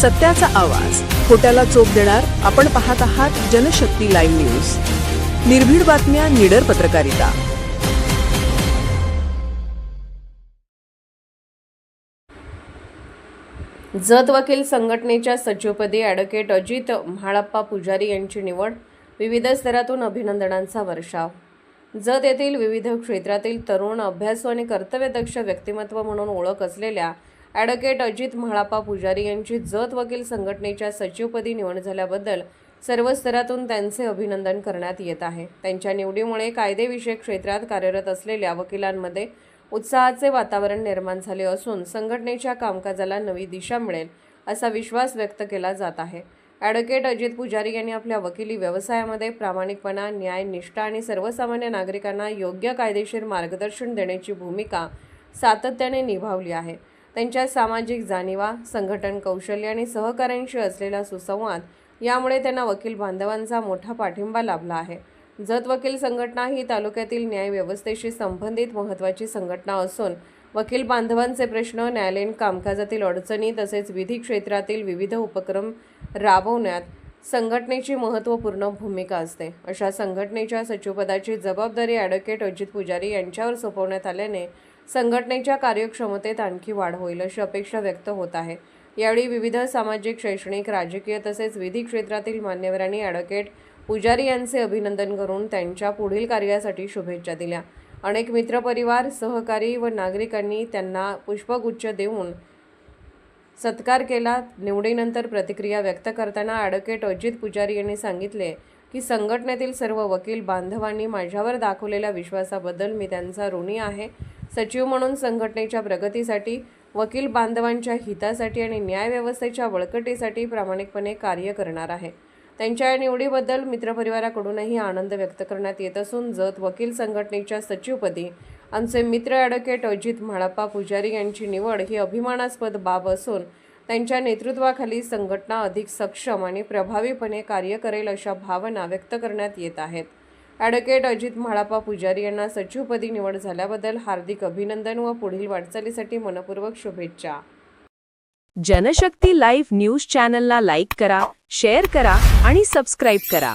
सत्याचा आवाज, खोट्याला चोप देणार. आपण पाहत आहात जनशक्ती लाईव्ह न्यूज. निर्भीड बातम्या, निडर पत्रकारिता. जत वकील संघटनेच्या सचिवपदी ॲडव्होकेट अजित म्हाळप्पा पुजारी यांची निवड. विविध स्तरातून अभिनंदनांचा वर्षाव. जत येथील विविध क्षेत्रातील तरुण, अभ्यासू आणि कर्तव्यदक्ष व्यक्तिमत्व म्हणून ओळख असलेल्या ॲडव्होकेट अजित म्हाळप्पा पुजारी यांची जत वकील संघटनेच्या सचिवपदी निवड झाल्याबद्दल सर्व स्तरातून त्यांचे अभिनंदन करण्यात येत आहे. त्यांच्या निवडीमुळे कायदेविषयक क्षेत्रात कार्यरत असलेल्या वकिलांमध्ये उत्साहाचे वातावरण निर्माण झाले असून संघटनेच्या कामकाजाला नवी दिशा मिळेल असा विश्वास व्यक्त केला जात आहे. ॲडव्होकेट अजित पुजारी यांनी आपल्या वकिली व्यवसायामध्ये प्रामाणिकपणा, न्याय, निष्ठा आणि सर्वसामान्य नागरिकांना योग्य कायदेशीर मार्गदर्शन देण्याची भूमिका सातत्याने निभावली आहे. त्यांच्या सामाजिक जाणीवा, संघटन कौशल्य आणि सहकाऱ्यांशी असलेला सुसंवाद यामुळे त्यांना वकील बांधवांचा मोठा पाठिंबा लाभला आहे. जत वकील संघटना ही तालुक्यातील न्याय व्यवस्थेशी संबंधित महत्त्वाची संघटना असून वकील बांधवांचे प्रश्न, न्यायालयीन कामकाजातील अडचणी तसेच विधी क्षेत्रातील विविध उपक्रम राबवण्यात संघटनेची महत्त्वपूर्ण भूमिका असते. अशा संघटनेच्या सचिवपदाची जबाबदारी ॲडव्होकेट अजित पुजारी यांच्यावर सोपवण्यात आल्याने संघटनेच्या कार्यक्षमतेत आणखी वाढ होईल अशी अपेक्षा व्यक्त होत आहे. यावेळी विविध सामाजिक, शैक्षणिक, राजकीय तसेच विधी क्षेत्रातील मान्यवरांनी ॲडव्होकेट पुजारी यांचे अभिनंदन करून त्यांच्या पुढील कार्यासाठी शुभेच्छा दिल्या. अनेक मित्रपरिवार, सहकारी व नागरिकांनी त्यांना पुष्पगुच्छ देऊन सत्कार केला. निवडीनंतर प्रतिक्रिया व्यक्त करताना ॲडव्होकेट अजित पुजारी यांनी सांगितले की संघटनेतील सर्व वकील बांधवांनी माझ्यावर दाखवलेल्या विश्वासाबद्दल मी त्यांचा ऋणी आहे. सचिव म्हणून संघटनेच्या प्रगतीसाठी, वकील बांधवांच्या हितासाठी आणि न्यायव्यवस्थेच्या बळकटीसाठी प्रामाणिकपणे कार्य करणार आहे. त्यांच्या या निवडीबद्दल मित्रपरिवाराकडूनही आनंद व्यक्त करण्यात येत असून जत वकील संघटनेच्या सचिवपदी आमचे मित्र ॲडव्होकेट अजित म्हाळप्पा पुजारी यांची निवड ही अभिमानास्पद बाब असून त्यांच्या नेतृत्वाखाली संघटना अधिक सक्षम आणि प्रभावीपणे कार्य करेल अशा भावना व्यक्त करण्यात येत आहेत. ॲडव्होकेट अजित म्हाळप्पा पुजारी यांना सचिवपदी निवड झाल्याबद्दल हार्दिक अभिनंदन व पुढील वाटचालीसाठी मनपूर्वक शुभेच्छा. जनशक्ती लाईव्ह न्यूज चॅनलला लाईक करा, शेअर करा आणि सबस्क्राईब करा.